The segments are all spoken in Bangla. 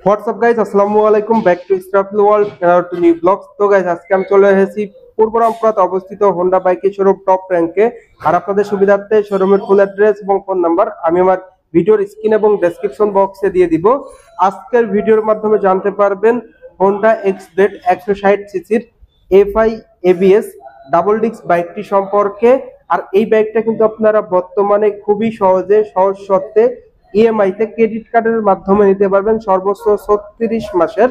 হোয়াটসঅ্যাপ গাইজ, আসসালামু আলাইকুম। Back to stuffle world to new blogs. তো গাইজ, আজকে আমি চলে এসেছি পূর্ব রামপুরাতে অবস্থিত হোন্ডা বাইকের শোরুম টপ র্যাঙ্কে। আর আপনাদের সুবিধার্থে শোরুমের ফুল অ্যাড্রেস এবং ফোন নাম্বার আমি আমার ভিডিওর স্ক্রিন এবং ডেসক্রিপশন বক্সে দিয়ে দিব। আজকের ভিডিওর মাধ্যমে জানতে পারবেন হোন্ডা এক্স-ব্লেড 160 সিসির এফআই এবিএস ডাবল ডিস্ক বাইকটি সম্পর্কে। আর এই বাইকটা কিন্তু আপনারা বর্তমানে খুবই সহজে সহজ শর্তে ইএমআই তে ক্রেডিট কার্ডের মাধ্যমে নিতে পারবেন সর্বোচ্চ 36 মাসের।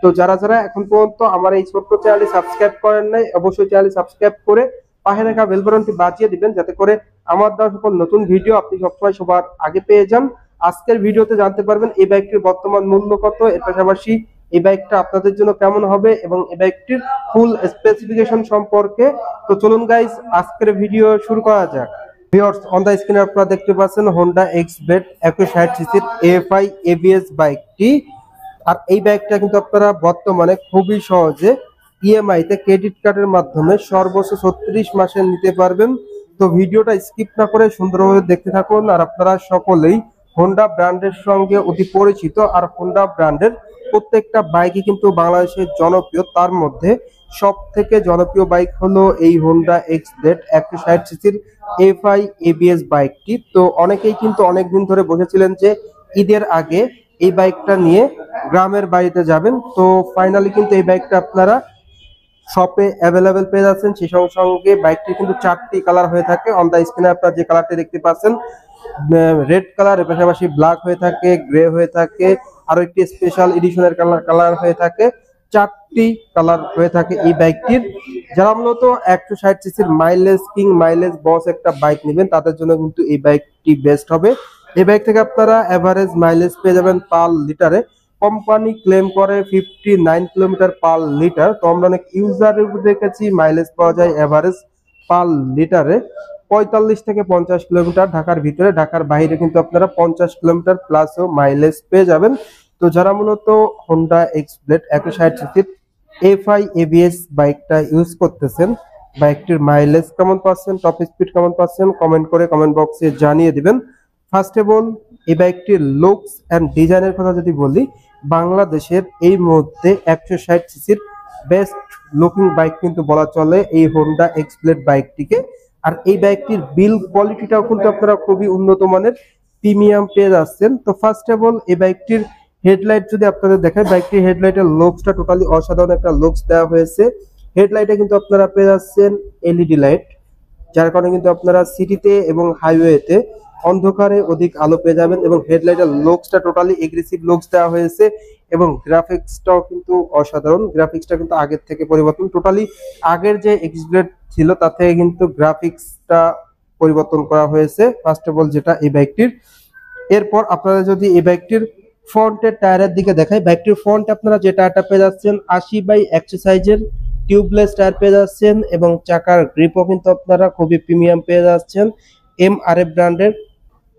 তো যারা যারা এখন পর্যন্ত আমার এই ছোট্ট চ্যানেলটি সাবস্ক্রাইব করেন নাই, অবশ্যই চ্যানেলটি সাবস্ক্রাইব করে পাশে থাকা বেল বাটনটি বাজিয়ে দিবেন, যাতে করে আমার দেওয়া সকল নতুন ভিডিও আপনি সবসময় সবার আগে পেয়ে যান। আজকের ভিডিওতে জানতে পারবেন এই বাইকটির বর্তমান মূল্য কত, এর পাশাপাশি এই বাইকটা আপনাদের জন্য কেমন হবে এবং এই বাইকটির ফুল স্পেসিফিকেশন সম্পর্কে। তো চলুন গাইস, আজকের ভিডিও শুরু করা যাক। ভিউয়ার্স, অন দা স্ক্রিনে আপনারা দেখতে পাচ্ছেন হোন্ডা এক্স-ব্লেড 160 সিসির এফআই এবিএস বাইকটি। আর এই বাইকটা কিন্তু আপনারা বর্তমানে খুবই সহজে ইএমআই তে ক্রেডিট কার্ডের মাধ্যমে সর্বোচ্চ 36 মাসে নিতে পারবেন। তো ভিডিওটা স্কিপ না করে সুন্দরভাবে দেখতে থাকুন। আর আপনারা সকলেই হোন্ডা ব্র্যান্ডের সঙ্গে অতি পরিচিত, আর হোন্ডা ব্র্যান্ডের প্রত্যেকটা বাইকই কিন্তু বাংলাদেশের জনপ্রিয়। তার মধ্যে সব থেকে জনপ্রিয় বাইক হলো এই হোন্ডা এক্স-ব্লেড 160 সিসির এফআই এবিএস বাইকটি। তো অনেকেই কিন্তু অনেকদিন ধরে বসেছিলেন যে ঈদের আগে এই বাইকটা নিয়ে গ্রামের বাড়িতে যাবেন। তো ফাইনালি কিন্তু এই বাইকটা আপনারা শপে অ্যাভেলেবেল পেয়ে যাচ্ছেন। সেই সঙ্গে সঙ্গে বাইকটি কিন্তু 4টি কালার হয়ে থাকে। অন দা স্ক্রিনে আপনারা যে কালারটি দেখতে পাচ্ছেন রেড কালার, এর পাশাপাশি ব্ল্যাক হয়ে থাকে, গ্রে হয়ে থাকে, আরো একটি স্পেশাল এডিশনের কালার হয়ে থাকে। 4টি কালার হয়ে থাকে এই বাইকটির। যারা মূলত 160 সিসির মাইলেজ কিং, মাইলেজ বস একটা বাইক নেবেন, তাদের জন্য কিন্তু এই বাইকটি বেস্ট হবে। এই বাইক থেকে আপনারা এভারেজ মাইলেজ পেয়ে যাবেন পার লিটারে। কোম্পানি ক্লেম করে 59 কিলোমিটার পার লিটার। তো আমরা অনেক ইউজারের দেখেছি মাইলেজ পাওয়া যায় এভারেজ পার লিটারে 45 থেকে 50 কিলোমিটার ঢাকার ভিতরে। ঢাকার বাইরে কিন্তু আপনারা 50 কিলোমিটার প্লাসও মাইলেজ পেয়ে যাবেন। তো যারা মূলত হোন্ডা এক্স-ব্লেড 160 সিসির এফআই এবিএস বাইকটা ইউজ করতেছেন, বাইকটির মাইলেজ কেমন পাচ্ছেন, টপ স্পিড কেমন পাচ্ছেন, কমেন্ট করে কমেন্ট বক্সে জানিয়ে দিবেন। ফার্স্ট অফ অল, এই বাইকটির লুকস এন্ড ডিজাইনের কথা যদি বলি, বাংলাদেশের এই মুহূর্তে 160 সিসির বেস্ট লুকিং বাইক কিন্তু বলা চলে এই হোন্ডা এক্স-ব্লেড বাইকটিকে। আর এই বাইকটির বিল্ড কোয়ালিটিটাও কিন্তু আপনারা খুবই উন্নত মানের প্রিমিয়াম পেয়ে যাচ্ছেন। তো ফার্স্ট অফ অল, এই বাইকটির হেডলাইট যদি আপনাদের দেখায়, বাইকটির হেডলাইটের লুকসটা টোটালি অসাধারণ একটা লুকস দেওয়া হয়েছে। হেডলাইটে কিন্তু আপনারা পেয়ে যাচ্ছেন এলইডি লাইট, যার কারণে কিন্তু আপনারা সিটিতে এবং হাইওয়েতে অন্ধকারে অধিক আলো পেয়ে যাবেন। এবং হেডলাইটের লুকসটা টোটালি এগ্রেসিভ লুকস দেওয়া হয়েছে এবং গ্রাফিক্সটাও কিন্তু অসাধারণ। গ্রাফিক্সটা কিন্তু আগের থেকে পরিবর্তন, টোটালি আগের যে এক্স-ব্লেড ছিল তার থেকে কিন্তু গ্রাফিক্সটা পরিবর্তন করা হয়েছে ফার্স্ট অফ অল, যেটা এই বাইকটির। এরপর আপনারা যদি এই বাইকটির ফ্রন্টের টায়ারের দিকে দেখাই, বাইকটির ফ্রন্ট আপনারা যে টায়ারটা পেয়ে যাচ্ছেন 80/100 সাইজের টিউবলেস টায়ার পেয়ে যাচ্ছেন। এবং চাকার গ্রিপও কিন্তু আপনারা খুবই প্রিমিয়াম পেয়ে যাচ্ছেন। এমআরএফ ব্র্যান্ডের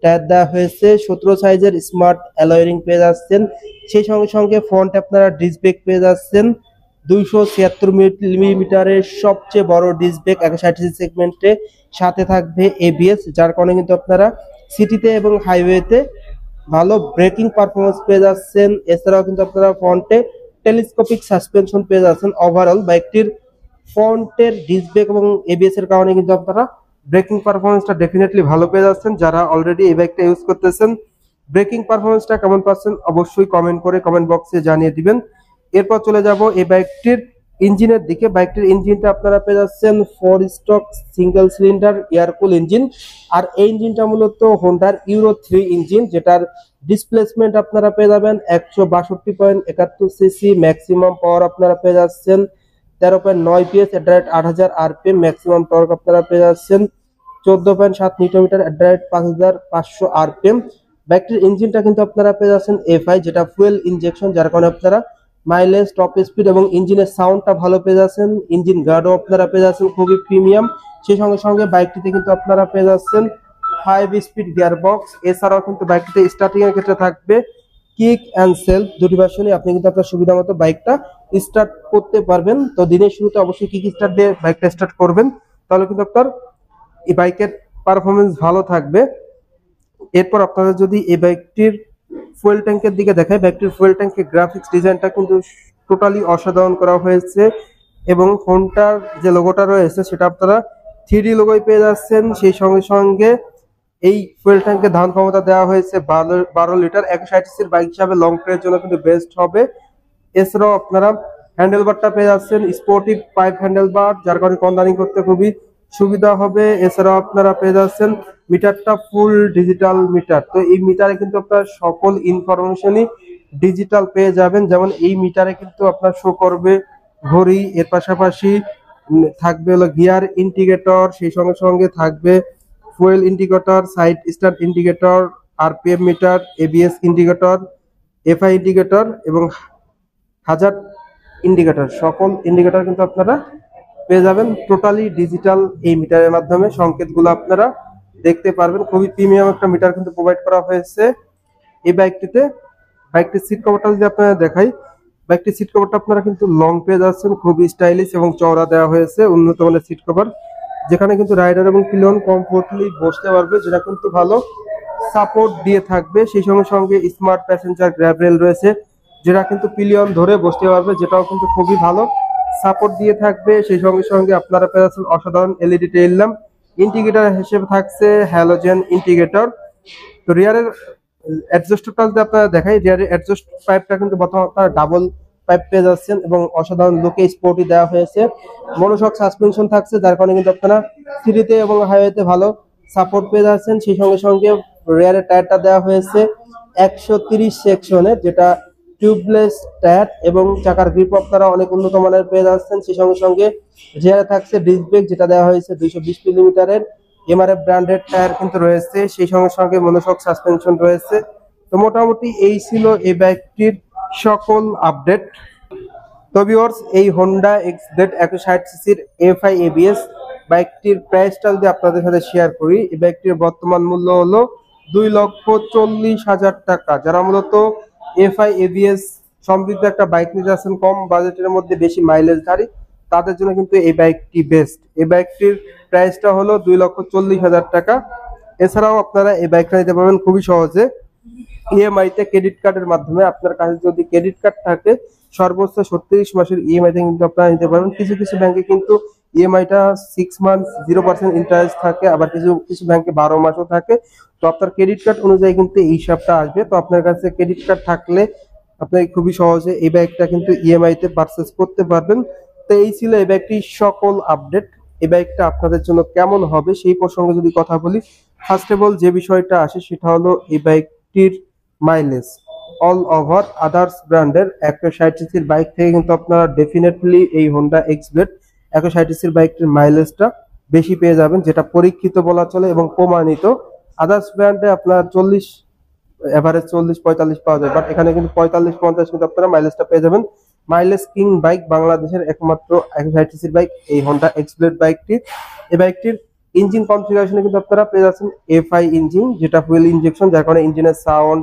টায়ার দেওয়া হয়েছে। 17 সাইজের স্মার্ট অ্যালয় রিং পেয়ে যাচ্ছেন। সেই সঙ্গে সঙ্গে ফ্রন্টে আপনারা ডিস্ক ব্রেক পেয়ে যাচ্ছেন 276 মিলিমিটারের সবচেয়ে বড় ডিস্ক ব্রেক 160 সেগমেন্টে। সাথে থাকবে এবিএস, যার কারণে কিন্তু আপনারা সিটিতে এবং হাইওয়েতে ভালো ব্রেকিং পারফরমেন্স পেয়ে যাচ্ছেন। এছাড়াও কিন্তু আপনারা ফ্রন্টে টেলিস্কোপিক সাসপেনশন পেয়ে যাচ্ছেন। ওভারঅল বাইকটির ফ্রন্টের ডিস্ক ব্রেক এবং এবিএস এর কারণে কিন্তু আপনারা ব্রেকিং পারফরমেন্সটা ডেফিনেটলি ভালো পেয়ে যাচ্ছেন। যারা অলরেডি এই বাইকটা ইউজ করতেছেন, ব্রেকিং পারফরমেন্সটা কেমন পাচ্ছেন অবশ্যই কমেন্ট করে কমেন্ট বক্সে জানিয়ে দিবেন। এরপর চলে যাব এই বাইকটির ইঞ্জিনের দিকে। বাইকটির ইঞ্জিনটা আপনারা পেয়ে যাচ্ছেন 4 stroke single cylinder air cool engine. আর এই ইঞ্জিনটা মূলত হোন্ডার ইউরো 3 ইঞ্জিন, যেটার ডিসপ্লেসমেন্ট আপনারা পেয়ে যাবেন 162.71 সিসি। ম্যাক্সিমাম পাওয়ার আপনারা পেয়ে যাচ্ছেন 13.9 PS at the rate 8000 RPM। Maximum torque আপনারা পেয়ে যাচ্ছেন 14.7 newton meter at the rate 5500 RPM। বাইকটির ইঞ্জিনটা কিন্তু আপনারা পেয়ে যাচ্ছেন এফআই, যেটা ফুয়েল ইনজেকশন, যার কারণে আপনারা মাইলেজ, টপ স্পিড এবং ইঞ্জিনের সাউন্ডটা ভালো পেয়ে যাচ্ছেন। ইঞ্জিন গার্ডও আপনারা পেয়ে যাচ্ছেন খুবই প্রিমিয়াম। সেই সঙ্গে সঙ্গে বাইকটিতে কিন্তু আপনারা পেয়ে যাচ্ছেন 5 স্পিড গিয়ার বক্স। এছাড়াও কিন্তু বাইকটিতে স্টার্টিং এর ক্ষেত্রে থাকবে কিক অ্যান্ড সেলফ, দুটি ভার্সনই আপনি কিন্তু আপনার সুবিধা মতো বাইকটা স্টার্ট করতে পারবেন। তো দিনের শুরুতে অবশ্যই কিক স্টার্ট দিয়ে বাইকটা স্টার্ট করবেন, তাহলে কিন্তু আপনার এই বাইকের পারফরমেন্স ভালো থাকবে। এরপর আপনারা যদি এই বাইকটির ফুয়েল ট্যাঙ্কের দিকে দেখাই, বাইকটির ফুয়েল ট্যাঙ্কের গ্রাফিক্স ডিজাইনটা কিন্তু টোটালি অসাধারণ করা হয়েছে এবং ফোনটার যে লোগোটা রয়েছে সেটা আপনারা 3D লোগোই পেয়ে যাচ্ছেন। সেই সঙ্গে সঙ্গে এই ফুয়েল ট্যাঙ্কে ধারণ ক্ষমতা দেওয়া হয়েছে 12 লিটার। 160 সিসির বাইক হিসাবে লং ট্রের জন্য কিন্তু বেস্ট হবে। এছাড়াও আপনারা হ্যান্ডেল বারটা পেয়ে যাচ্ছেন স্পোর্টিভ পাইপ হ্যান্ডেল বার, যার কারণে কন্দারিং করতে খুবই সুবিধা হবে। এছাড়াও আপনারা পেয়ে যাচ্ছেন মিটারটা ফুল ডিজিটাল মিটার। তো এই মিটারে কিন্তু আপনার সকল ইনফরমেশনই ডিজিটাল পেয়ে যাবেন। যেমন এই মিটারে কিন্তু আপনার শো করবে ঘড়ি, এর পাশাপাশি থাকবে হলো গিয়ার ইন্ডিকেটর, সেই সঙ্গে সঙ্গে থাকবে fuel indicator, side start indicator, RPM meter, ABS indicator, FI indicator এবং হাজার ইন্ডিকেটর। সকল ইন্ডিকেটর কিন্তু আপনারা পেয়ে যাবেন টোটালি ডিজিটাল এই মিটারের মাধ্যমে। সংকেতগুলো আপনারা দেখতে পারবেন। খুবই প্রিমিয়াম একটা মিটার কিন্তু প্রোভাইড করা হয়েছে এই বাইকটিতে। বাইকটির সিট কভারটা যদি আপনারা দেখাই, বাইকটির সিট কভারটা আপনারা কিন্তু লং পেয়ে যাচ্ছেন, খুবই স্টাইলিশ এবং চওড়া দেওয়া হয়েছে, উন্নত মানের সিট কভার, যেখানে কিন্তু রাইডার এবং পিলিয়ন কমফোর্টলি বসতে পারবে, যেটা কিন্তু ভালো সাপোর্ট দিয়ে থাকবে। সেই সঙ্গে সঙ্গে স্মার্ট প্যাসেঞ্জার গ্র্যাব রেল রয়েছে, যেটা কিন্তু পিলিয়ন ধরে বসতে পারবে, যেটাও কিন্তু খুবই ভালো সাপোর্ট দিয়ে থাকবে। সেই সঙ্গে সঙ্গে আপনারা পেয়ে যাচ্ছেন অসাধারণ এলইডি টেইল ল্যাম্প। ইন্ডিকেটর হিসেবে থাকছে হ্যালোজেন ইন্ডিকেটর। তো রিয়ারের অ্যাডজাস্টরটা যদি আপনারা দেখাই, রিয়ারের অ্যাডজাস্ট পাইপটা কিন্তু বর্তমানে আপনারা ডাবল পাইপ পেয়ে যাচ্ছেন এবং অসাধারণ লুকে স্পোর্টি দেওয়া হয়েছে। মনোশক সাসপেনশন থাকছে, যার কারণে কিন্তু আপনারা সিটিতে এবং হাইওয়েতে ভালো সাপোর্ট পেয়ে যাচ্ছেন। সেই সঙ্গে সঙ্গে রিয়ারের টায়ারটা দেওয়া হয়েছে 130 সেকশনের, যেটা টিউবলেস টায়ার এবং চাকার গ্রিপ আপনারা অনেক উন্নত মানের পেয়ে যাচ্ছেন। সেই সঙ্গে সঙ্গে রিয়ারে থাকছে ডিস্ক ব্রেক, যেটা দেওয়া হয়েছে 220 মিলিমিটারের এমআরএফ ব্র্যান্ডেড টায়ার কিন্তু রয়েছে। সেই সঙ্গে সঙ্গে মনোশক সাসপেনশন রয়েছে। তো মোটামুটি এই ছিল এই বাইকটির সকল আপডেট। তো ভিউয়ার্স, এই হোন্ডা এক্সজেড 160 সিসির এফআই এবিএস বাইকটির প্রাইসটা যদি আপনাদের সাথে শেয়ার করি, এই বাইকটির বর্তমান মূল্য হলো 2,40,000 টাকা। যারা মূলত এফআই এবিএস সমৃদ্ধ একটা বাইক নিতে আছেন কম বাজেটের মধ্যে বেশি মাইলেজধারী, তাদের জন্য কিন্তু এই বাইকটি বেস্ট। এই বাইকটির প্রাইসটা হলো 2,40,000 টাকা। এছাড়াও আপনারা এই বাইকটা নিতে পারবেন খুবই সহজে ইএমআই তে, ক্রেডিট কার্ডের মাধ্যমে। আপনার কাছে যদি ক্রেডিট কার্ড থাকে সর্বোচ্চ 36 মাসের ইএমআই তে কিন্তু আপনারা নিতে পারবেন। কিছু কিছু ব্যাংকে কিন্তু ইএমআইটা 6 মান্থ 0% ইন্টারেস্ট থাকে, আবার কিছু কিছু ব্যাংকে 12 মাসও থাকে। তো আপনার ক্রেডিট কার্ড অনুযায়ী কিন্তু এই হিসাবটা আসবে। তো আপনার কাছে ক্রেডিট কার্ড থাকলে আপনি খুবই সহজে এই বাইকটা কিন্তু ইএমআই তে পারচেজ করতে পারবেন। তো এই ছিল এই বাইকটির সকল আপডেট। এই বাইকটা আপনাদের জন্য কেমন হবে সেই প্রসঙ্গে যদি কথা বলি, ফার্স্ট অফ অল যে বিষয়টা আসে সেটা হলো এই বাইকটির মাইলেজ। অল ওভার আদার্স ব্র্যান্ডের 160 সিসির বাইক থেকে কিন্তু আপনারা ডেফিনেটলি এই হোন্ডা এক্সজেড 160 সিসির বাইকটির মাইলেজটা বেশি পেয়ে যাবেন, যেটা পরীক্ষিত বলা চলে এবং প্রমাণিত। আদার্স ব্র্যান্ডে আপনার 40 এভারেজ 40-45 পাওয়া যায়, বাট এখানে কিন্তু 45-50 কিন্তু আপনারা মাইলেজটা পেয়ে যাবেন। মাইলেজ কিং বাইক, বাংলাদেশের একমাত্র 160 সিসির বাইক এই হোন্ডা এক্সজেড বাইকটি। এই বাইকটির ইঞ্জিন কনফিগারেশনে কিন্তু আপনারা পেয়ে যাচ্ছেন এফআই ইঞ্জিন, যেটা ফুয়েল ইনজেকশন, যার কারণে ইঞ্জিনের সাউন্ড,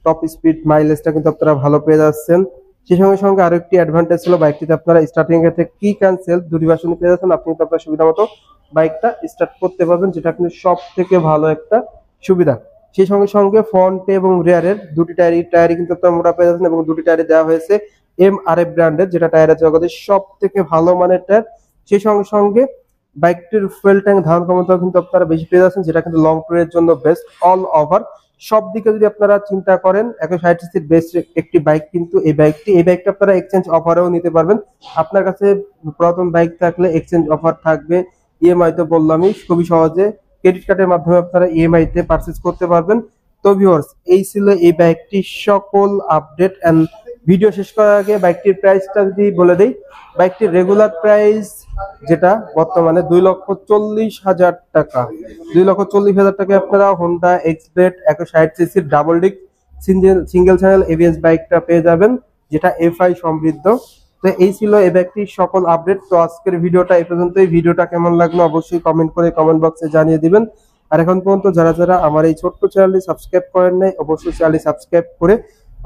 টপ স্পিড, মাইলেজটা কিন্তু আপনারা ভালো পেয়ে যাচ্ছেন। সেই সঙ্গে সঙ্গে আরো একটি অ্যাডভান্টেজ হলো বাইকটিতে আপনারা স্টার্টিং এর থেকে কিক অ্যান্ড সেলফ দুটি ভার্সন পেয়ে যাচ্ছেন। আপনি কিন্তু আপনার সুবিধা মতো বাইকটা স্টার্ট করতে পারবেন, যেটা কিন্তু সব থেকে ভালো একটা সুবিধা। সেই সঙ্গে সঙ্গে ফ্রন্টে এবং রিয়ারের দুটি টায়ারই কিন্তু আপনারা মোটা পেয়ে যাচ্ছেন এবং দুটি টায়ারে দেওয়া হয়েছে এমআরএফ ব্র্যান্ডের, যেটা টায়ারের জগতে সব থেকে ভালো মানের টায়ার। সেই সঙ্গে সঙ্গে বাইকটির ফুয়েল ট্যাঙ্ক ধারণ ক্ষমতা কিন্তু আপনারা বেশি পেয়ে যাচ্ছেন, যেটা কিন্তু লং ট্যুরের জন্য বেস্ট। অল ওভার সব দিকে যদি আপনারা চিন্তা করেন 160 সিসির বেস্ট একটি বাইক কিন্তু এই বাইকটা আপনারা এক্সচেঞ্জ অফারেও নিতে পারবেন। আপনার কাছে পুরাতন বাইক থাকলে এক্সচেঞ্জ অফার থাকবে। ইএমআই তো বললামই, খুবই সহজে ক্রেডিট কার্ডের মাধ্যমে আপনারা ইএমআই তে পারচেজ করতে পারবেন। তো ভিউয়ার্স, এই ছিল এই বাইকটির সকল আপডেট। এন্ড ভিডিও শেষ করার আগে বাইকটির প্রাইসটা যদি বলে দেই, বাইকটির রেগুলার প্রাইস যেটা বর্তমানে 2,40,000 টাকা। 2,40,000 টাকায় আপনারা হোন্ডা এক্সজেড 160 সিসির ডাবল ডিক সিঙ্গেল চ্যানেল এবিএস বাইকটা পেয়ে যাবেন, যেটা এফআই সমৃদ্ধ। তো এই ছিল এই বাইকটির সকল আপডেট। তো আজকের ভিডিওটা এই পর্যন্তই। ভিডিওটা কেমন লাগলো অবশ্যই কমেন্ট করে কমেন্ট বক্সে জানিয়ে দিবেন। আর এখন পর্যন্ত যারা যারা আমার এই ছোট্ট চ্যানেলটি সাবস্ক্রাইব করেন নাই, অবশ্যই চ্যানেলটি সাবস্ক্রাইব করে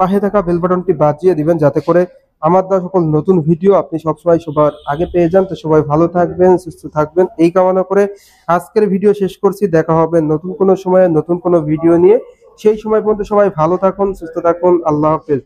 পাশে থাকা বেল বাটনটি বাজিয়ে দিবেন, যাতে করে আমার দেওয়া সকল নতুন ভিডিও আপনি সবসময় সবার আগে পেয়ে যান। তো সবাই ভালো থাকবেন, সুস্থ থাকবেন এই কামনা করে আজকের ভিডিও শেষ করছি। দেখা হবে নতুন কোনো সময়ে নতুন কোনো ভিডিও নিয়ে। সেই সময় পর্যন্ত সবাই ভালো থাকুন, সুস্থ থাকুন। আল্লাহ হাফেজ।